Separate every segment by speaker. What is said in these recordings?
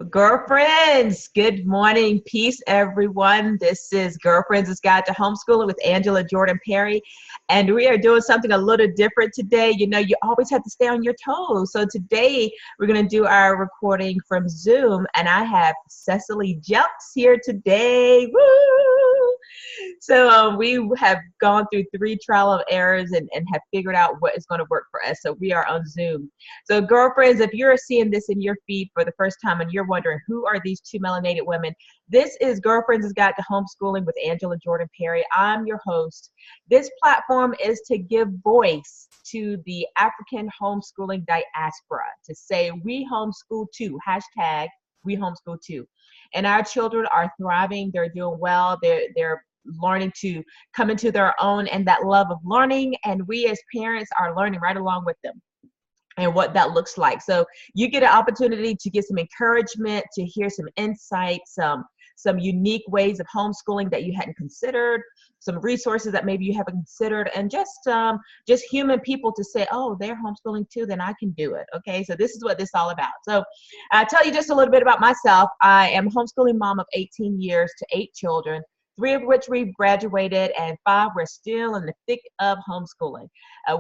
Speaker 1: Girlfriends, good morning. Peace, everyone. This is Girlfriends' Guide to Homeschooling with Angela Jordan Perry. And we are doing something a little different today. You know, you always have to stay on your toes. So today we're going to do our recording from Zoom. And I have Cescelie Jelks here today. Woo! So we have gone through 3 trial of errors and have figured out what is going to work for us. So we are on Zoom. So girlfriends, if you're seeing this in your feed for the first time and you're wondering who are these 2 melanated women, this is Girlfriends' Guide to Homeschooling with Angela Jordan Perry. I'm your host. This platform is to give voice to the African homeschooling diaspora, to say we homeschool too, hashtag we homeschool too. And our children are thriving, they're doing well, they're learning to come into their own and that love of learning, and we as parents are learning right along with them and what that looks like. So you get an opportunity to get some encouragement, to hear some insights, some unique ways of homeschooling that you hadn't considered, some resources that maybe you haven't considered, and just human people to say, oh, they're homeschooling too, then I can do it. Okay, so this is what this is all about. So I'll tell you just a little bit about myself. I am a homeschooling mom of 18 years to 8 children, 3 of which we've graduated, and 5 we're still in the thick of homeschooling.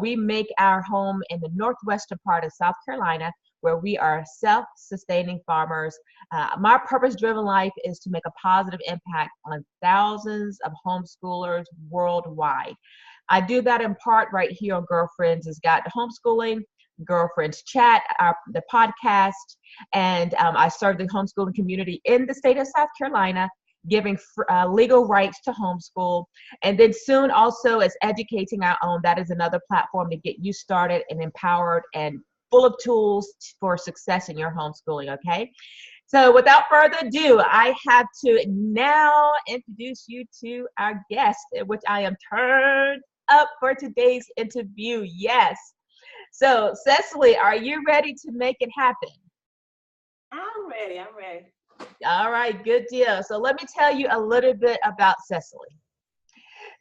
Speaker 1: We make our home in the northwestern part of South Carolina, where we are self-sustaining farmers. My purpose-driven life is to make a positive impact on thousands of homeschoolers worldwide. I do that in part right here on Girlfriends' Guide to Homeschooling, Girlfriends Chat, the podcast, and I serve the homeschooling community in the state of South Carolina, giving legal rights to homeschool. And then soon also as Educating Our Own. That is another platform to get you started and empowered and full of tools for success in your homeschooling, okay? So without further ado, I have to now introduce you to our guest, which I am turned up for today's interview. Yes. So Cescelie, are you ready to make it happen?
Speaker 2: I'm ready.
Speaker 1: All right, good deal. So let me tell you a little bit about Cescelie.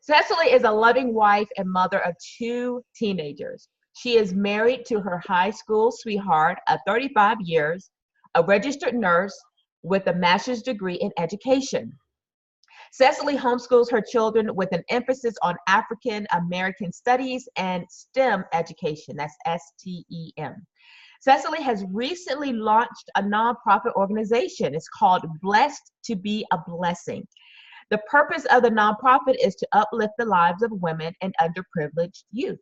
Speaker 1: Cescelie is a loving wife and mother of 2 teenagers. She is married to her high school sweetheart of 35 years, a registered nurse with a master's degree in education. Cescelie homeschools her children with an emphasis on African American studies and STEM education. That's STEM. Cescelie has recently launched a nonprofit organization. It's called Blessed to Be a Blessing. The purpose of the nonprofit is to uplift the lives of women and underprivileged youth.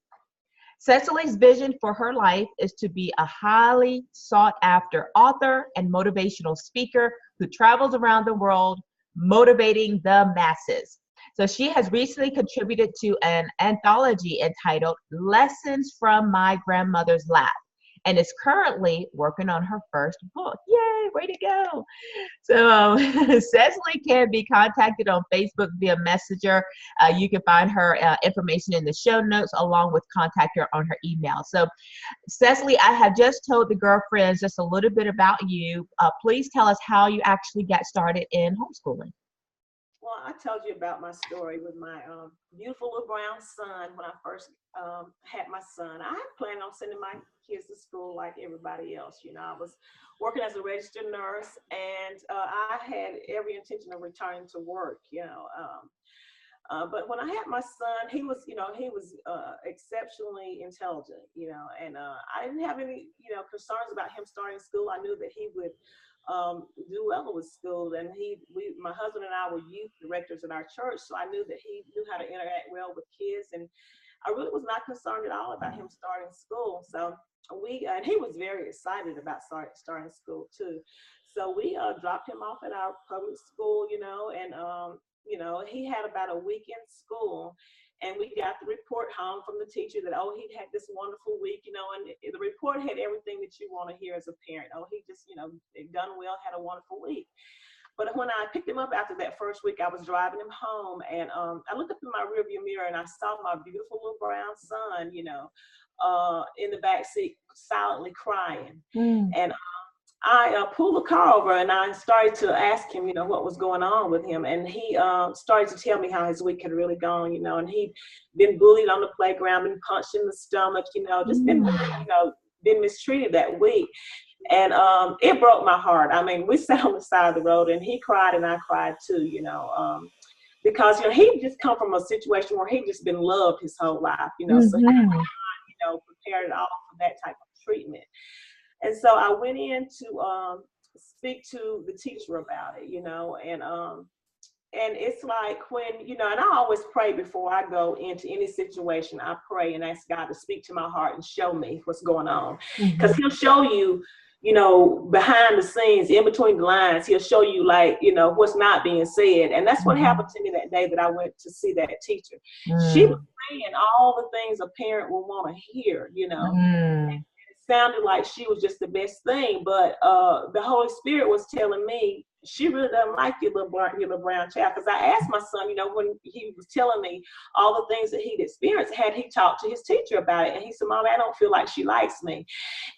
Speaker 1: Cescelie's vision for her life is to be a highly sought after author and motivational speaker who travels around the world motivating the masses. So she has recently contributed to an anthology entitled Lessons from My Grandmother's Lap, and is currently working on her first book. Yay, way to go. So Cescelie can be contacted on Facebook via Messenger. You can find her information in the show notes, along with contact her on her email. So Cescelie, I have just told the girlfriends just a little bit about you. Please tell us how you actually got started in homeschooling.
Speaker 2: Well, I told you about my story with my beautiful little brown son when I first had my son. I planned on sending my kids to school like everybody else. You know, I was working as a registered nurse, and I had every intention of returning to work, but when I had my son, he was exceptionally intelligent, and I didn't have any, concerns about him starting school. I knew that he would do well with school, and my husband and I were youth directors in our church, so I knew that he knew how to interact well with kids, and I really was not concerned at all about him starting school. So and he was very excited about starting school too. So we dropped him off at our public school, and he had about a week in school, and we got the report home from the teacher that, oh, he'd had this wonderful week, and the report had everything that you want to hear as a parent. Oh, he just, done well, had a wonderful week. But when I picked him up after that first week, I was driving him home, and I looked up in my rearview mirror, and I saw my beautiful little brown son, in the back seat, silently crying. And I pulled the car over, and I started to ask him, what was going on with him. And he started to tell me how his week had really gone, and he'd been bullied on the playground, been punched in the stomach, just been, been mistreated that week. And it broke my heart. I mean, we sat on the side of the road, and he cried and I cried too, because, he just come from a situation where he just been loved his whole life, so he, prepared it all for that type of treatment. And so I went in to speak to the teacher about it, and it's like when, and I always pray before I go into any situation. I pray and ask God to speak to my heart and show me what's going on. Because he'll show you, behind the scenes, in between the lines, he'll show you like, what's not being said. And that's what happened to me that day that I went to see that teacher. She was saying all the things a parent will want to hear, It sounded like she was just the best thing, but the Holy Spirit was telling me she really doesn't like your little brown child. Because I asked my son, when he was telling me all the things that he'd experienced, had he talked to his teacher about it? And he said, Mom, I don't feel like she likes me.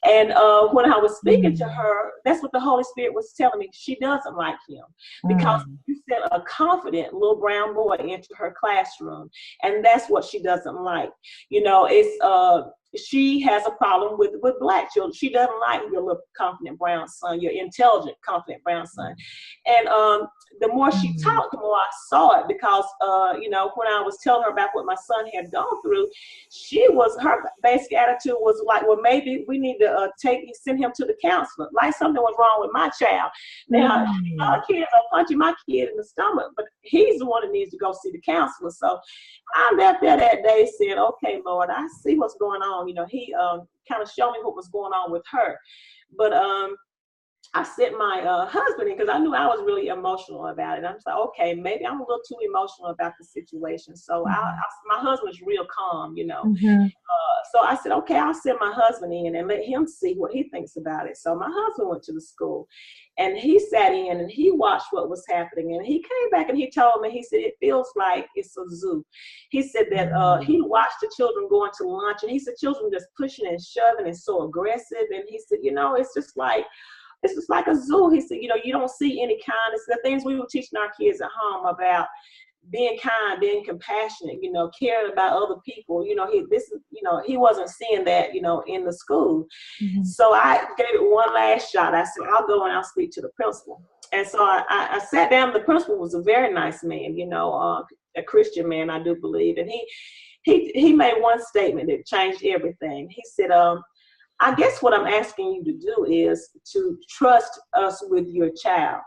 Speaker 2: And when I was speaking to her, that's what the Holy Spirit was telling me. She doesn't like him because you sent a confident little brown boy into her classroom, and that's what she doesn't like. It's she has a problem with Black children. She doesn't like your little confident brown son, your intelligent, confident brown son. And the more she talked, the more I saw it, because, when I was telling her about what my son had gone through, her basic attitude was like, well, maybe we need to send him to the counselor. Like something was wrong with my child. Now, other kids are punching my kid in the stomach, but he's the one that needs to go see the counselor. So I left there that day saying, okay, Lord, I see what's going on. He kind of showed me what was going on with her. But I sent my husband in because I knew I was really emotional about it. I'm like, okay, maybe I'm a little too emotional about the situation. So my husband's real calm, So I said, okay, I'll send my husband in and let him see what he thinks about it. So my husband went to the school and he sat in and he watched what was happening. And he came back and he told me, he said, it feels like it's a zoo. He said that he watched the children going to lunch, and he said children just pushing and shoving and so aggressive. And he said, it's just like a zoo. He said, you don't see any kindness. The things we were teaching our kids at home about being kind, being compassionate, caring about other people. He wasn't seeing that, in the school. So I gave it one last shot. I said, I'll go and I'll speak to the principal. And so I sat down. The principal was a very nice man, a Christian man, I do believe. And he made one statement that changed everything. He said, I guess what I'm asking you to do is to trust us with your child.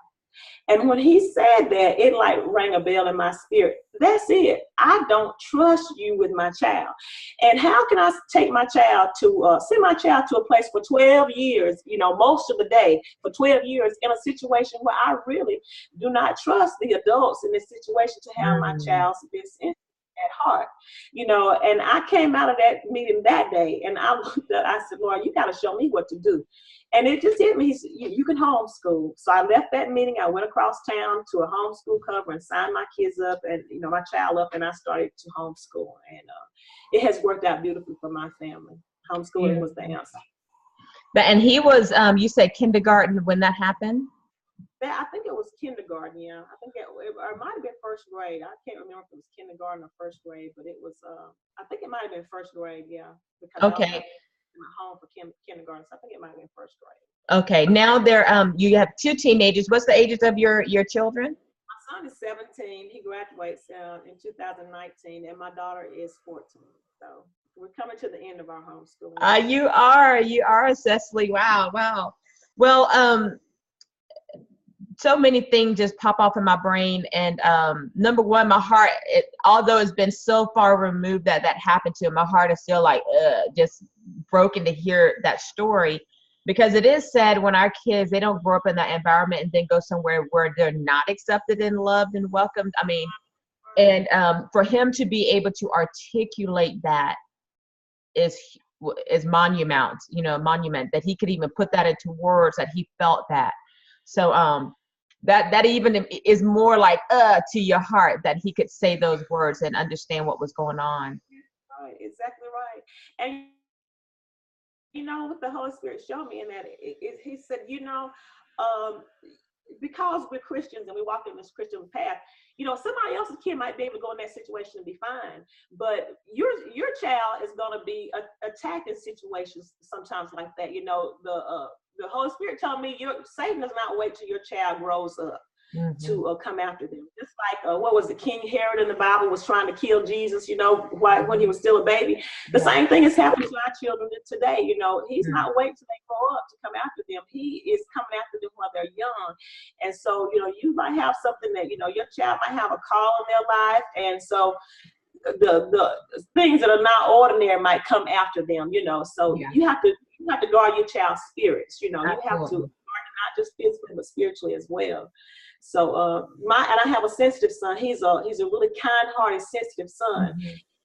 Speaker 2: And when he said that, it like rang a bell in my spirit. That's it. I don't trust you with my child. And how can I take my child to, send my child to a place for 12 years, most of the day, for 12 years in a situation where I really do not trust the adults in this situation to have my child's best interest at heart, and I came out of that meeting that day and I looked up, I said, Lord, you got to show me what to do. And it just hit me. He said, you can homeschool. So I left that meeting. I went across town to a homeschool cover and signed my kids up and, my child up, and I started to homeschool. And it has worked out beautifully for my family. Homeschooling was the answer.
Speaker 1: And he was, you said kindergarten when that happened?
Speaker 2: I think it was kindergarten, yeah. I think it might have been first grade. I can't remember if it was kindergarten or first grade, but it was, I think it might have been first grade, yeah. Because I was home for kindergarten, so I think it might have been first grade.
Speaker 1: Okay, now you have two teenagers. What's the ages of your children?
Speaker 2: My son is 17. He graduates in 2019, and my daughter is 14. So we're coming to the end of our homeschooling.
Speaker 1: You are, Cescelie. Wow. Well, so many things just pop off in my brain. And number one, my heart, although it's been so far removed that happened to him, my heart is still like, just broken to hear that story. Because it is sad when our kids, they don't grow up in that environment and then go somewhere where they're not accepted and loved and welcomed. I mean, and for him to be able to articulate that is monument, monument, that he could even put that into words, that he felt that. So that even is more like to your heart, that he could say those words and understand what was going on.
Speaker 2: Right, exactly right. And what the Holy Spirit showed me in that, he said, because we're Christians and we walk in this Christian path, somebody else's kid might be able to go in that situation and be fine, but your child is going to be attacked in situations sometimes like that. the Holy Spirit told me, Satan does not wait till your child grows up to come after them. Just like, what was it, King Herod in the Bible was trying to kill Jesus, when he was still a baby. The same thing is happening to our children today. He's not waiting till they grow up to come after them. He is coming after them while they're young. And so, you might have something that, your child might have a call in their life. And so the things that are not ordinary might come after them, so you have to guard your child's spirits. You have to guard it not just physically but spiritually as well. So and I have a sensitive son. He's a really kind-hearted, sensitive son.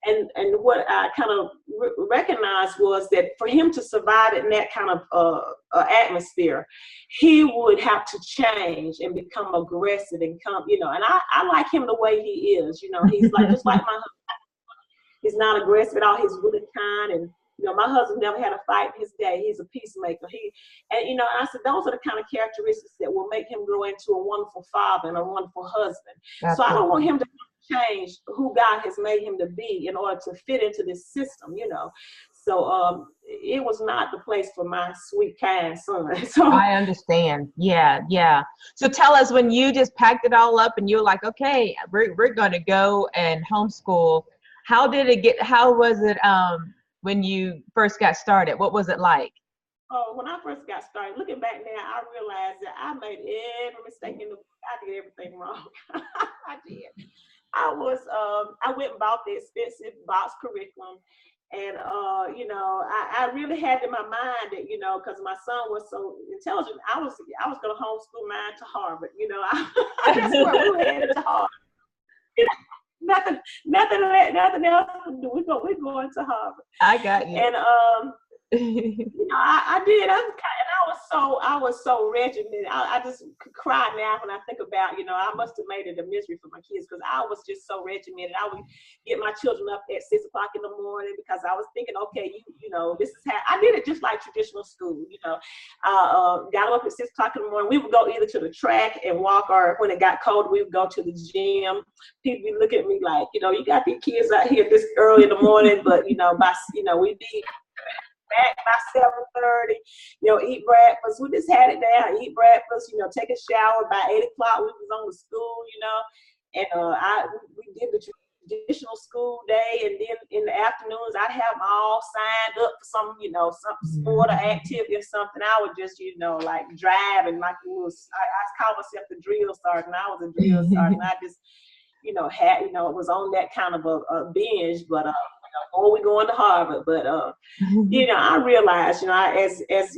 Speaker 2: And what I kind of recognized was that for him to survive in that kind of atmosphere, he would have to change and become aggressive and come, and I like him the way he is. He's like, just like my husband. He's not aggressive at all. He's really kind. And, my husband never had a fight in his day. He's a peacemaker. And I said, those are the kind of characteristics that will make him grow into a wonderful father and a wonderful husband. Absolutely. So I don't want him to change who God has made him to be in order to fit into this system, So it was not the place for my sweet, kind son. So
Speaker 1: I understand. Yeah. So tell us, when you just packed it all up and you're like, okay, we're going to go and homeschool. How was it when you first got started? What was it like?
Speaker 2: Oh, when I first got started, looking back now, I realized that I made every mistake in the book. I did everything wrong. I did. I went and bought the expensive box curriculum. And, I really had in my mind that, because my son was so intelligent, I was going to homeschool mine to Harvard. That's where we were headed, to Harvard. Nothing else to do. We're going to Harvard.
Speaker 1: I got you.
Speaker 2: And I did. I was so regimented. I just cry now when I think about, I must have made it a misery for my kids, because I was just so regimented. I would get my children up at 6 o'clock in the morning, because I was thinking, okay, this is how I did it, just like traditional school. Got up at 6 o'clock in the morning. We would go either to the track and walk, or when it got cold, we would go to the gym. People would look at me like, you got these kids out here this early in the morning, but we'd be back by 7:30, eat breakfast. We just had it down, eat breakfast, take a shower. By 8 o'clock, we was on to school, and we did the traditional school day, and then in the afternoons, I'd have them all signed up for some sport or activity or something. I would just, like drive, and like I call myself the drill sergeant. I was a drill sergeant. I just, it was on that kind of a binge, but or we going to Harvard. But I realized, as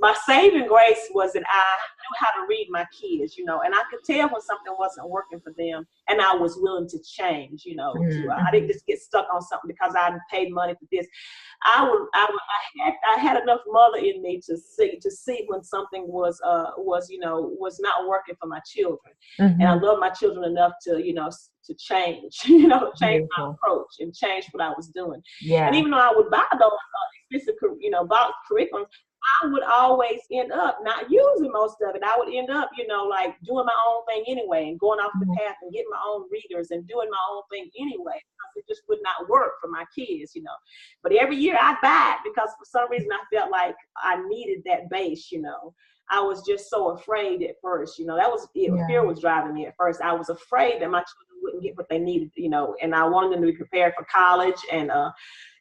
Speaker 2: my saving grace was that I knew how to read my kids, and I could tell when something wasn't working for them, and I was willing to change. I didn't just get stuck on something because I paid money for this. I had enough mother in me to see when something was not working for my children, and I love my children enough to change, change my approach and change what I was doing. Yeah. And even though I would buy those expensive, box curriculums, I would always end up not using most of it. I would end up, like doing my own thing anyway, and going off the path and getting my own readers and doing my own thing anyway, because it just would not work for my kids, But every year I'd buy it, because for some reason I felt like I needed that base, I was just so afraid at first, that was it. Yeah. Fear was driving me at first. I was afraid that my children wouldn't get what they needed, and I wanted them to be prepared for college and,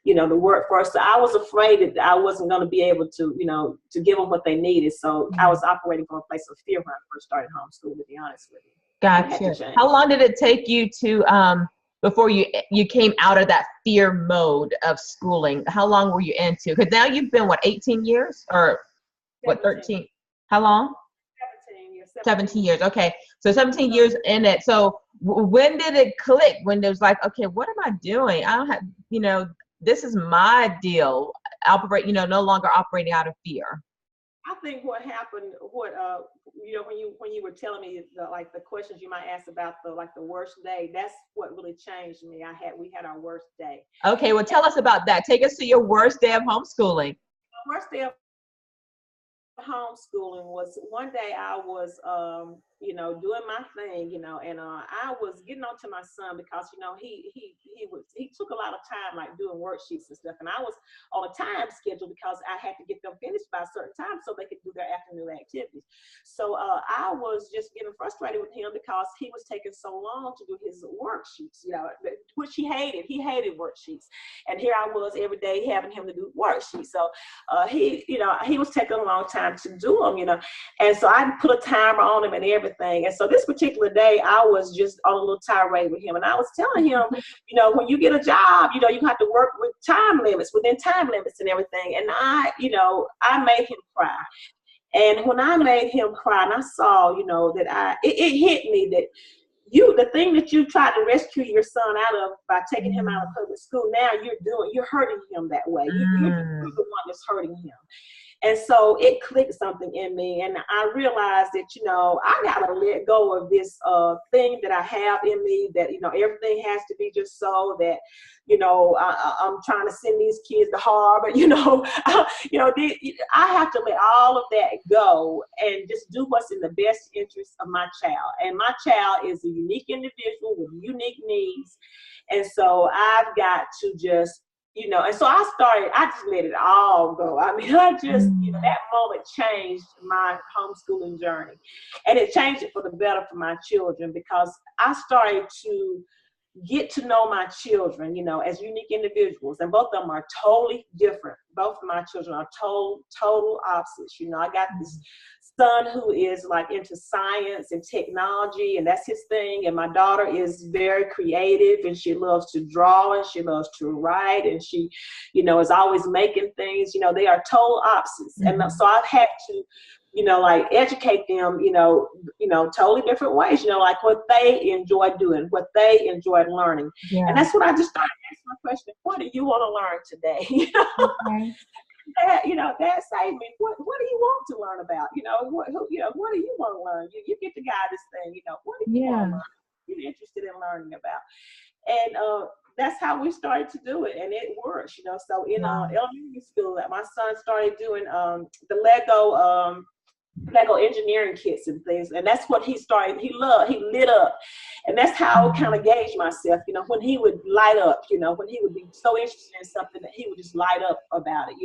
Speaker 2: the workforce. So I was afraid that I wasn't going to be able to, to give them what they needed. So I was operating from a place of fear when I first started homeschooling, to be honest with you.
Speaker 1: Gotcha. How long did it take you to, before you came out of that fear mode of schooling? How long were you into? Because now you've been, 18 years or 13? How long?
Speaker 2: 17 years.
Speaker 1: 17 years. Okay. So 17 years in it. So when did it click? When it was like, okay, what am I doing? I don't have, this is my deal. No longer operating out of fear.
Speaker 2: I think what happened, when you were telling me the questions you might ask about the worst day, that's what really changed me. We had our worst day.
Speaker 1: Okay. Well, tell us about that. Take us to your worst day of homeschooling.
Speaker 2: My worst day of homeschooling was one day I was, doing my thing, and I was getting on to my son because, he took a lot of time like doing worksheets and stuff. And I was on a time schedule because I had to get them finished by a certain time so they could do their afternoon activities. So I was just getting frustrated with him because he was taking so long to do his worksheets, which he hated. He hated worksheets. And here I was every day having him to do worksheets. So he was taking a long time to do them, and so I put a timer on him and everything. And so this particular day, I was just on a little tirade with him, and I was telling him, when you get a job, you have to work within time limits and everything. And I made him cry. And when I made him cry, and I saw, that it hit me that the thing that you tried to rescue your son out of by taking him out of public school, now you're hurting him that way. You're the one that's hurting him. And so it clicked something in me, and I realized that, I gotta let go of this thing that I have in me, that, everything has to be just so that, I'm trying to send these kids to Harvard, I have to let all of that go and just do what's in the best interest of my child. And my child is a unique individual with unique needs. And so I've got to just, and so I just let it all go. I mean, I just, that moment changed my homeschooling journey. And it changed it for the better for my children, because I started to get to know my children, as unique individuals. And both of them are totally different. Both of my children are total opposites. I got this son who is like into science and technology, and that's his thing. And my daughter is very creative, and she loves to draw, and she loves to write, and she, is always making things. They are total opposites. Mm-hmm. And so I've had to, educate them, totally different ways, like what they enjoy doing, what they enjoy learning. Yeah. And that's what I just started asking my question: what do you want to learn today? Okay. That saved me. What do you want to learn about? What do you want to learn? You get to guide this thing. What do you want to learn? You're interested in learning about. And that's how we started to do it, and it works. So in elementary school, my son started doing the Lego engineering kits and things, and that's what he started. He lit up, and that's how I kind of gauged myself. When he would light up, when he would be so interested in something that he would just light up about it.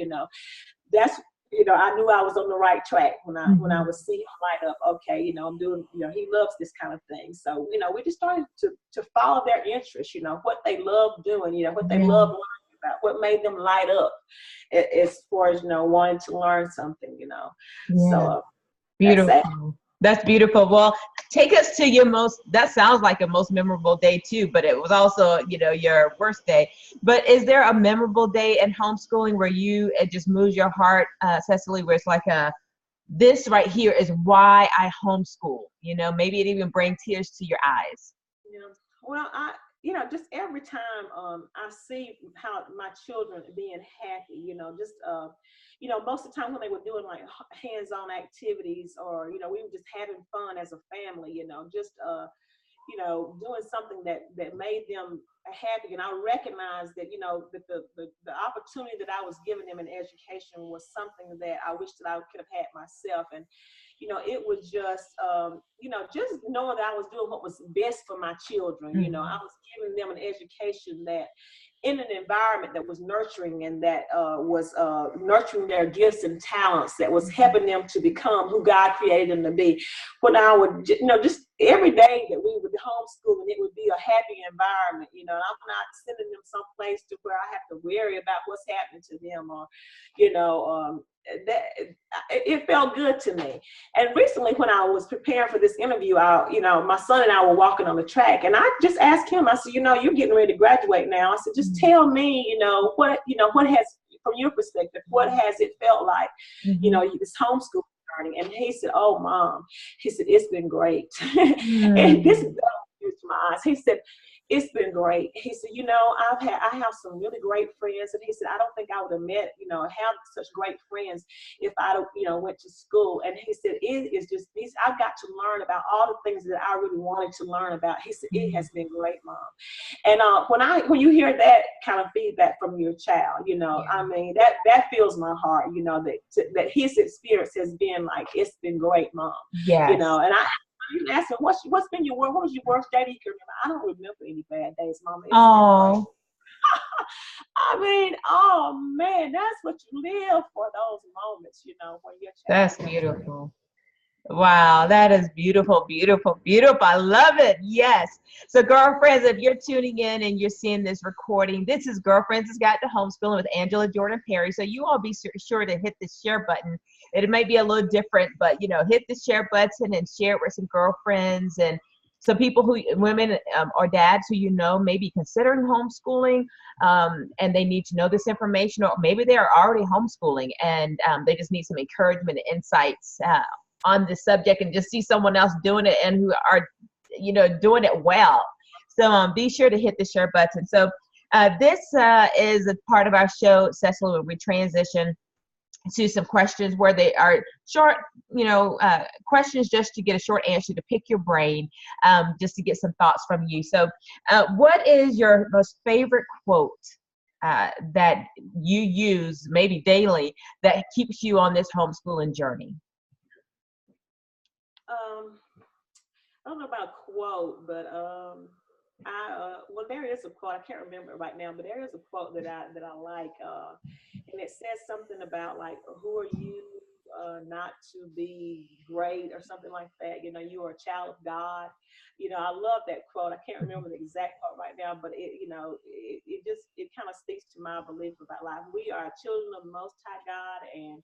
Speaker 2: That's I knew I was on the right track when I would see him light up. Okay, I'm doing. He loves this kind of thing. So we just started to follow their interests. What they love doing. What they love learning about. What made them light up, as far as wanting to learn something. So.
Speaker 1: Beautiful. That's beautiful. Well, take us to that sounds like a most memorable day too, but it was also, your worst day. But is there a memorable day in homeschooling where it just moves your heart, Cescelie, where it's like this right here is why I homeschool, maybe it even brings tears to your eyes.
Speaker 2: Yeah. Well, just every time I see how my children being happy, most of the time when they were doing like hands-on activities, or, we were just having fun as a family, doing something that made them happy. And I recognized that, that the opportunity that I was giving them in education was something that I wish that I could have had myself. And it was just, just knowing that I was doing what was best for my children. Mm-hmm. I was giving them an education that in an environment that was nurturing, and that was nurturing their gifts and talents, that was helping them to become who God created them to be. When I would, just every day that we would homeschool, and it would be a happy environment, and I'm not sending them someplace to where I have to worry about what's happening to them, or, that it felt good to me. And recently, when I was preparing for this interview, my son and I were walking on the track, and I just asked him, I said, you're getting ready to graduate now. I said, just tell me, what has, from your perspective, what has it felt like, this homeschool learning? And he said, oh, Mom, he said, it's been great. And this is to my eyes. He said, It's been great. He said, I have some really great friends. And he said, I don't think I would have met, have such great friends if I don't, went to school. And he said, I've got to learn about all the things that I really wanted to learn about. He said, it has been great, Mom. And when you hear that kind of feedback from your child, I mean, that fills my heart, that his experience has been like, it's been great, Mom.
Speaker 1: Yes.
Speaker 2: And you ask him, what's been your what was your worst day that you can remember? I don't remember any bad days, Mama.
Speaker 1: Oh.
Speaker 2: I mean, oh man, that's what you live for, those moments, when your child.
Speaker 1: That's beautiful. Wow, that is beautiful, beautiful, beautiful. I love it. Yes. So girlfriends, if you're tuning in and you're seeing this recording, this is Girlfriends' Guide to Homeschooling with Angela Jordan Perry. So you all be sure to hit the share button. It may be a little different, but hit the share button and share it with some girlfriends and some people women or dads who may be considering homeschooling, and they need to know this information, or maybe they are already homeschooling and they just need some encouragement and insights on the subject, and just see someone else doing it and who are, doing it well. So be sure to hit the share button. So this is a part of our show, Cescelie, where we transition to some questions where they are short, questions just to get a short answer, to pick your brain, just to get some thoughts from you. So what is your most favorite quote that you use maybe daily that keeps you on this homeschooling journey?
Speaker 2: I don't know about a quote, but there is a quote. I can't remember it right now, but there is a quote that I like, and it says something about like, who are you not to be great, or something like that. You are a child of God. I love that quote. I can't remember the exact quote right now, but it kind of speaks to my belief about life. We are children of the Most High God, and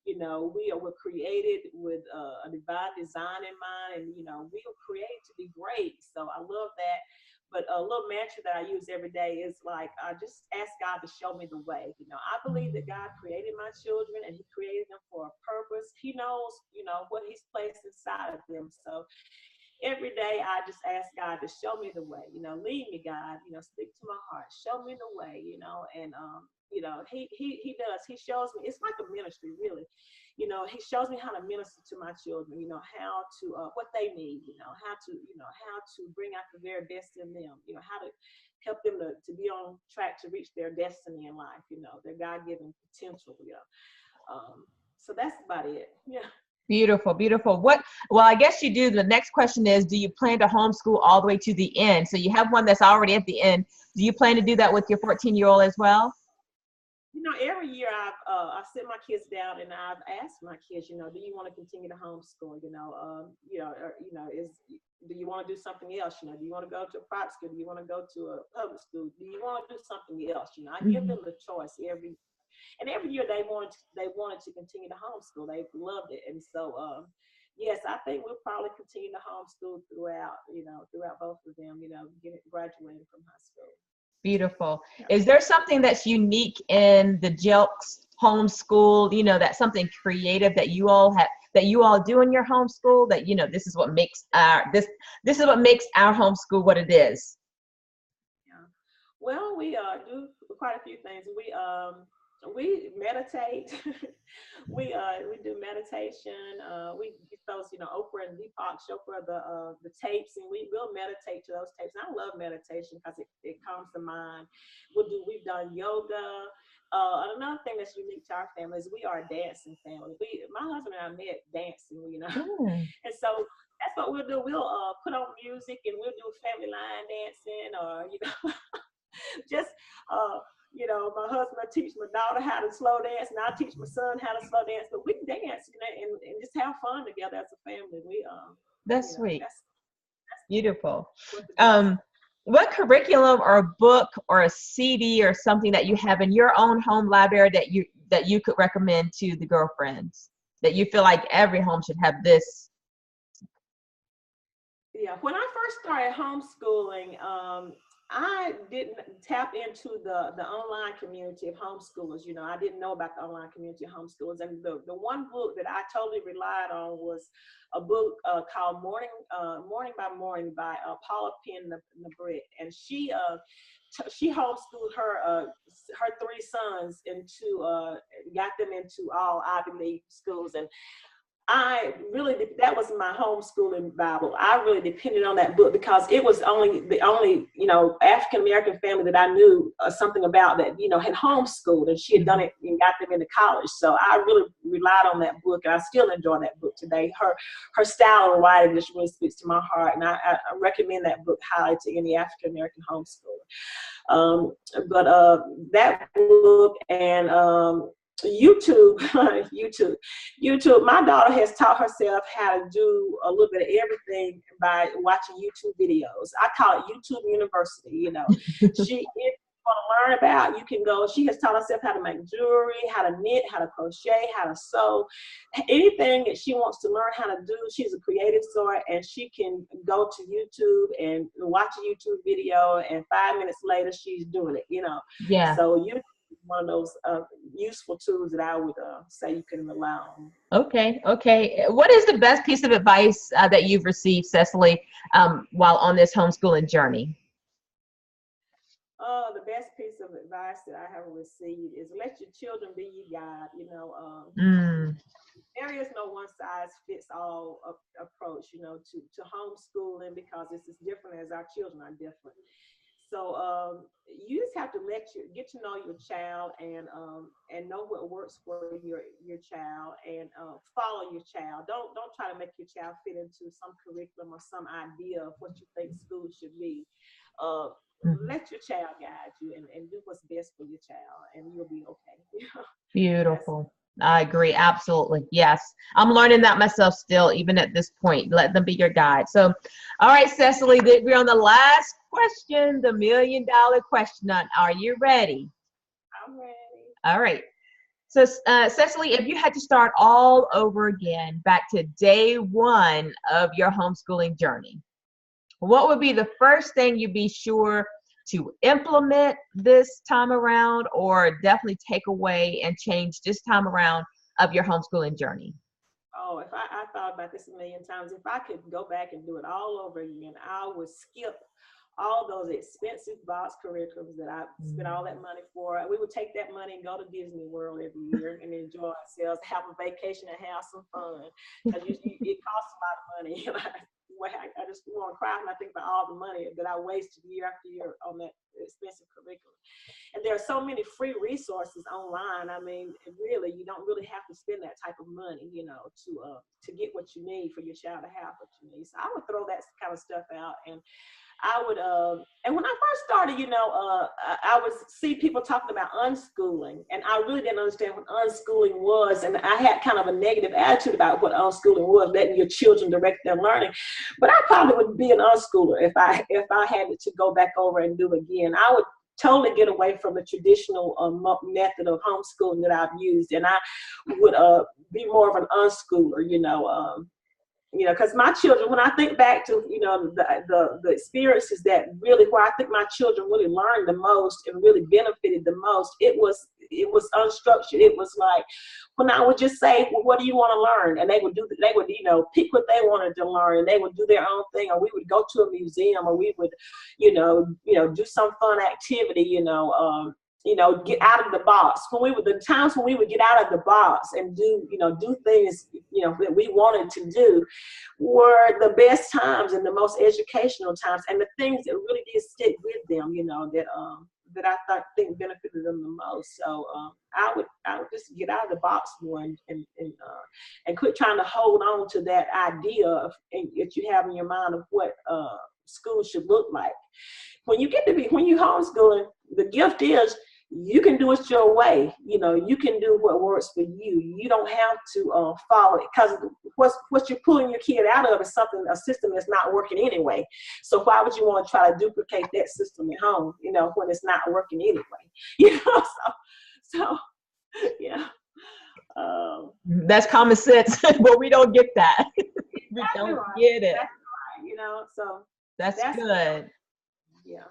Speaker 2: we're created with a divine design in mind, and we were created to be great. So I love that. But a little mantra that I use every day is like, I just ask God to show me the way. I believe that God created my children, and He created them for a purpose. He knows, what He's placed inside of them. So every day I just ask God to show me the way. Lead me, God. Speak to my heart. Show me the way. And He does. He shows me. It's like a ministry, really. He shows me how to minister to my children. How to what they need. How to bring out the very best in them. How to help them to be on track to reach their destiny in life. Their God-given potential. So that's about it. Yeah.
Speaker 1: Beautiful, beautiful. Well, I guess you do. The next question is, do you plan to homeschool all the way to the end? So you have one that's already at the end. Do you plan to do that with your 14-year-old as well?
Speaker 2: Every year I sit my kids down and I've asked my kids, do you want to continue to homeschool? Do you want to do something else? Do you want to go to a private school? Do you want to go to a public school? Do you want to do something else? I give them the choice every year. They wanted to continue to homeschool. They loved it. And so, yes, I think we'll probably continue to homeschool throughout both of them, graduating from high school.
Speaker 1: Beautiful. Is there something that's unique in the Jelks homeschool, that's something creative that you all do in your homeschool, that, this is what makes this is what makes our homeschool what it is?
Speaker 2: Yeah. Well, we do quite a few things. We meditate. we do meditation. We get those, Oprah and Deepak Chopra, the tapes, and we will meditate to those tapes. And I love meditation because it calms the mind. We've done yoga. Another thing that's unique to our family is we are a dancing family. My husband and I met dancing, and so that's what we'll do. We'll put on music and we'll do family line dancing, or just my husband will teach my daughter how to slow dance, and I'll teach my son how to slow dance. But we can dance, and just have fun together as a family.
Speaker 1: That's sweet. That's beautiful. What curriculum or book or a CD or something that you have in your own home library that you could recommend to the girlfriends, that you feel like every home should have this?
Speaker 2: Yeah, when I first started homeschooling, I didn't tap into the online community of homeschoolers. You know, I didn't know about the online community of homeschoolers. And the one book that I totally relied on was a book called Morning by Morning by Paula Penn Nabrett. And she homeschooled her three sons into got them into all Ivy League schools. And that was my homeschooling Bible. I really depended on that book because it was the only, you know, African-American family that I knew something about that, you know, had homeschooled, and she had done it and got them into college. So I really relied on that book, and I still enjoy that book today. Her style of writing just really speaks to my heart, and I recommend that book highly to any African-American homeschooler. But that book and YouTube, YouTube. My daughter has taught herself how to do a little bit of everything by watching YouTube videos. I call it YouTube University. You know, if you want to learn about, you can go. She has taught herself how to make jewelry, how to knit, how to crochet, how to sew, anything that she wants to learn how to do. She's a creative sort, and she can go to YouTube and watch a YouTube video, and 5 minutes later, she's doing it. You know,
Speaker 1: Yeah.
Speaker 2: So you. One of those useful tools that I would say you can rely on.
Speaker 1: Okay. What is the best piece of advice that you've received, Cescelie, while on this homeschooling journey?
Speaker 2: The best piece of advice that I have received is let your children be your guide. You know, there is no one size fits all approach, you know, to homeschooling, because it's as different as our children are different. So you just have to get to know your child and know what works for your child, and follow your child. Don't try to make your child fit into some curriculum or some idea of what you think school should be. Let your child guide you and do what's best for your child, and you'll be okay.
Speaker 1: Beautiful. I agree. Absolutely. Yes. I'm learning that myself still, even at this point. Let them be your guide. So, all right, Cescelie, we're on the last question, the $1 million question. Are you ready?
Speaker 2: I'm ready.
Speaker 1: All right. So, Cescelie, if you had to start all over again, back to day one of your homeschooling journey, what would be the first thing you'd be sure to implement this time around, or definitely take away and change this time around of your homeschooling journey?
Speaker 2: Oh, if I thought about this a million times. If I could go back and do it all over again, I would skip all those expensive box curriculums that I spent all that money for. We would take that money and go to Disney World every year and enjoy ourselves, have a vacation and have some fun. Because it costs a lot of money. I just want to cry when I think about all the money that I wasted year after year on that expensive curriculum. And there are so many free resources online. I mean, really, you don't really have to spend that type of money, you know, to get what you need for your child to have what you need. So I would throw that kind of stuff out. And I would, and when I first started, you know, I would see people talking about unschooling, and I really didn't understand what unschooling was, and I had kind of a negative attitude about what unschooling was, letting your children direct their learning. But I probably would be an unschooler if I had to go back over and do it again. I would totally get away from the traditional method of homeschooling that I've used, and I would be more of an unschooler, you know, because my children, when I think back to, you know, the experiences that really, where I think my children really learned the most and really benefited the most, it was unstructured. It was like when I would just say, well, what do you want to learn? And they would, you know, pick what they wanted to learn, and they would do their own thing, or we would go to a museum, or we would, you know, do some fun activity, get out of the box. The times when we would get out of the box and do things, that we wanted to do, were the best times and the most educational times, and the things that really did stick with them, that I think benefited them the most. So I would just get out of the box more and quit trying to hold on to that idea that you have in your mind of what school should look like. When you homeschooling, the gift is you can do it your way. You can do what works for you. You don't have to follow it, because what you're pulling your kid out of is a system that's not working anyway. So why would you want to try to duplicate that system at home, when it's not working anyway? So yeah.
Speaker 1: That's common sense, but we don't get that. We don't get it.
Speaker 2: That's right. So
Speaker 1: that's good.
Speaker 2: Yeah.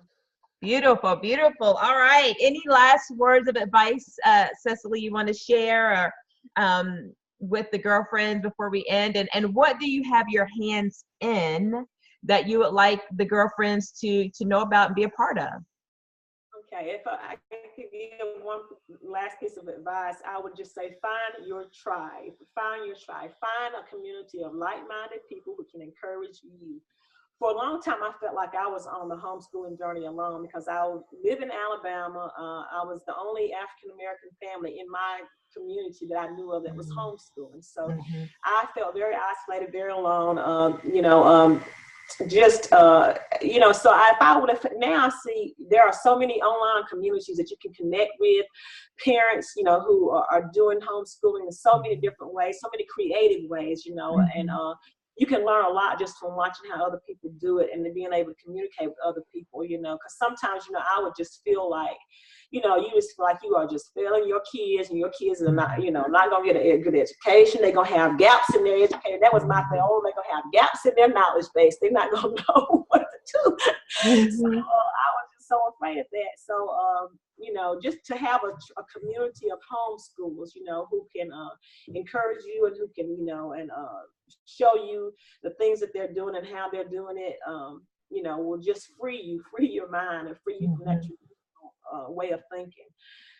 Speaker 1: Beautiful, beautiful. All right. Any last words of advice, Cecily, you want to share or, with the girlfriends before we end? And what do you have your hands in that you would like the girlfriends to know about and be a part of?
Speaker 2: Okay, if I could give one last piece of advice, I would just say find your tribe. Find your tribe. Find a community of like-minded people who can encourage you. For a long time, I felt like I was on the homeschooling journey alone because I live in Alabama. I was the only African-American family in my community that I knew of that was homeschooling. So
Speaker 1: Mm-hmm.
Speaker 2: I felt very isolated, very alone, so if I would have, now I see there are so many online communities that you can connect with, parents, who are doing homeschooling in so many different ways, so many creative ways, and you can learn a lot just from watching how other people do it and then being able to communicate with other people, because sometimes, I would just feel like, you just feel like you are just failing your kids, and your kids are not, not going to get a good education. They're going to have gaps in their education. That was my thing. Oh, they're going to have gaps in their knowledge base. They're not going to know what to do. So I was just so afraid of that. So, just to have a community of homeschools, who can encourage you and who can, and show you the things that they're doing and how they're doing it, will just free your mind and free you from that way of thinking.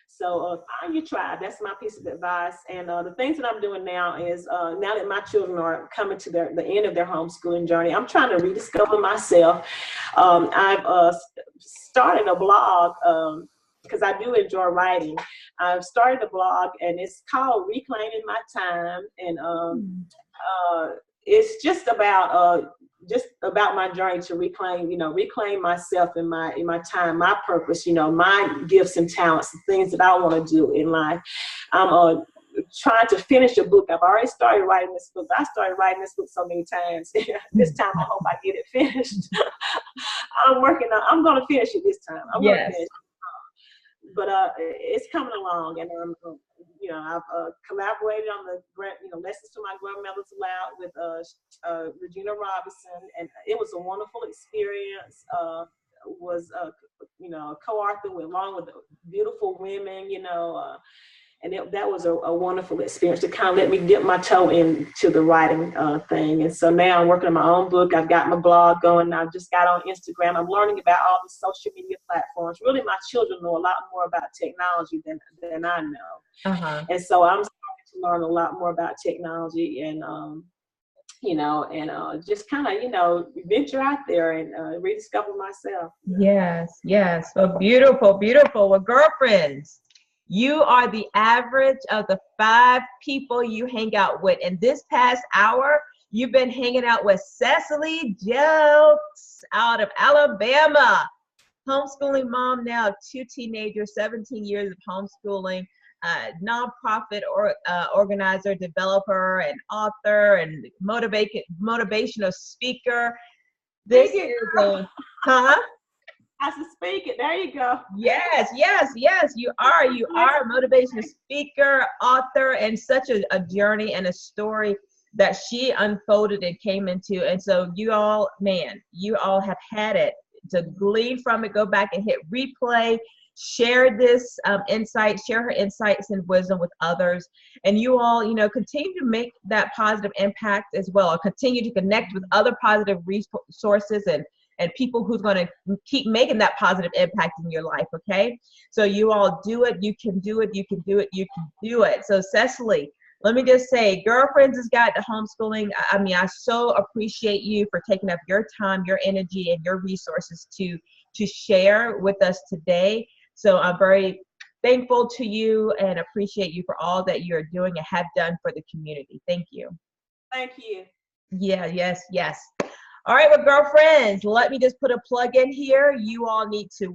Speaker 2: So find your tribe. That's my piece of advice. And the things that I'm doing now is now that my children are coming to the end of their homeschooling journey, I'm trying to rediscover myself. I've started a blog because I do enjoy writing. I've started a blog, and it's called Reclaiming My Time. And it's just about my journey to reclaim myself and my time, my purpose, my gifts and talents, the things that I want to do in life. I'm trying to finish a book. I've already started writing this book. I started writing this book so many times. This time I hope I get it finished. I'm going to finish it this time. I'm going to finish it. But it's coming along, and I've collaborated on the Lessons to My Grandmother's Aloud with Regina Robinson, and it was a wonderful experience. Was a co-author along with beautiful women, and that was a wonderful experience to kind of let me dip my toe into the writing thing. And so now I'm working on my own book. I've got my blog going. I just got on Instagram. I'm learning about all the social media platforms. Really, my children know a lot more about technology than I know. And so I'm starting to learn a lot more about technology and, just kind of, venture out there and rediscover myself.
Speaker 1: Yes, yes. Well, beautiful, beautiful. Well, girlfriends, you are the average of the 5 people you hang out with. In this past hour, you've been hanging out with Cescelie Jelks out of Alabama. Homeschooling mom now of 2 teenagers, 17 years of homeschooling, nonprofit organizer, developer, and author, and motivational speaker. This is
Speaker 2: I should speak it. There you go.
Speaker 1: Yes. You are a motivational speaker, author, and such a journey and a story that she unfolded and came into. And so you all have had it to glean from it. Go back and hit replay. Share this insight. Share her insights and wisdom with others. And you all, continue to make that positive impact as well. Continue to connect with other positive resources and people who's going to keep making that positive impact in your life, okay? So you all do it. You can do it. You can do it. You can do it. So Cecily, let me just say, Girlfriends has got to homeschooling. I so appreciate you for taking up your time, your energy, and your resources to share with us today. So I'm very thankful to you and appreciate you for all that you're doing and have done for the community. Thank you.
Speaker 2: Thank you.
Speaker 1: Yeah, yes. All right, well, girlfriends, let me just put a plug in here. You all need to,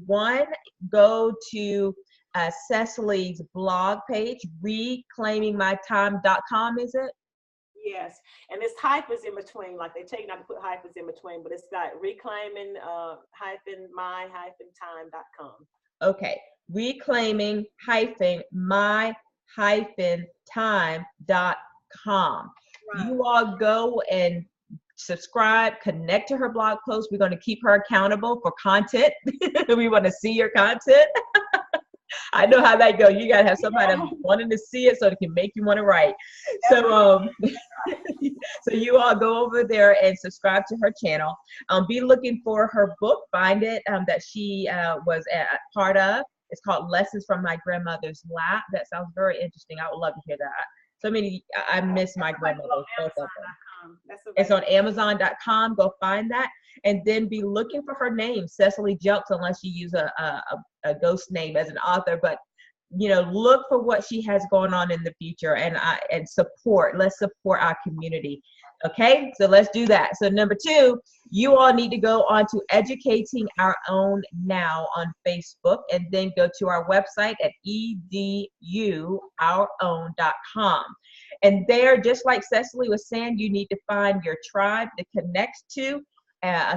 Speaker 1: go to Cecily's blog page, reclaimingmytime.com, is it?
Speaker 2: Yes, and this hyphens in between, like they take not to put hyphens in between, but it's got reclaiming my-time.com.
Speaker 1: Okay, reclaiming-my-time.com. Right. You all go and subscribe, connect to her blog post. We're going to keep her accountable for content. We want to see your content. I know how that goes. You got to have somebody wanting to see it so it can make you want to write. So, so you all go over there and subscribe to her channel. Be looking for her book, Find It, that she was a part of. It's called Lessons from My Grandmother's Lap. That sounds very interesting. I would love to hear that. So many, I miss my grandmother, both of them. It's on Amazon.com. Go find that. And then be looking for her name, Cescelie Jelks, unless you use a ghost name as an author. But, you know, look for what she has going on in the future, and support. Let's support our community. Okay, so let's do that. So number 2, you all need to go on to Educating Our Own Now on Facebook, and then go to our website at eduourown.com. And there, just like Cescelie was saying, you need to find your tribe to connect to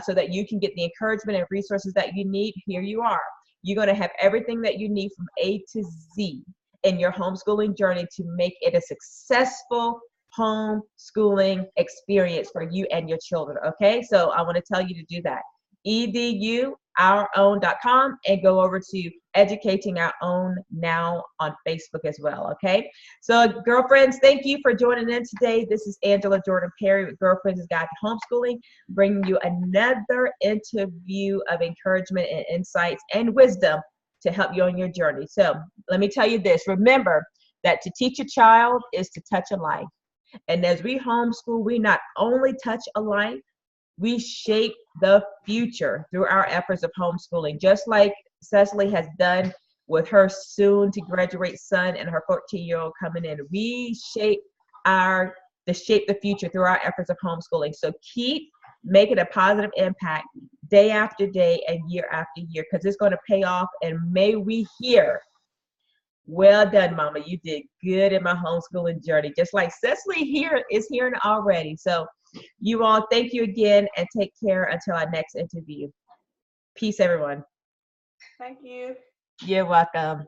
Speaker 1: so that you can get the encouragement and resources that you need. Here you are. You're going to have everything that you need from A to Z in your homeschooling journey to make it a successful homeschooling experience for you and your children. Okay, so I want to tell you to do that. eduourown.com, and go over to Educating Our Own Now on Facebook as well. Okay, so girlfriends, thank you for joining in today. This is Angela Jordan Perry with Girlfriends' Guide to Homeschooling, bringing you another interview of encouragement and insights and wisdom to help you on your journey. So let me tell you this: remember that to teach a child is to touch a life. And as we homeschool, we not only touch a life, we shape the future through our efforts of homeschooling, just like Cescelie has done with her soon to graduate son and her 14-year-old coming in. We shape the future through our efforts of homeschooling. So keep making a positive impact day after day and year after year, because it's going to pay off. And may we hear, "Well done, Mama. You did good in my homeschooling journey," just like Cescelie here is hearing already. So you all, thank you again, and take care until our next interview. Peace, everyone.
Speaker 2: Thank you.
Speaker 1: You're welcome.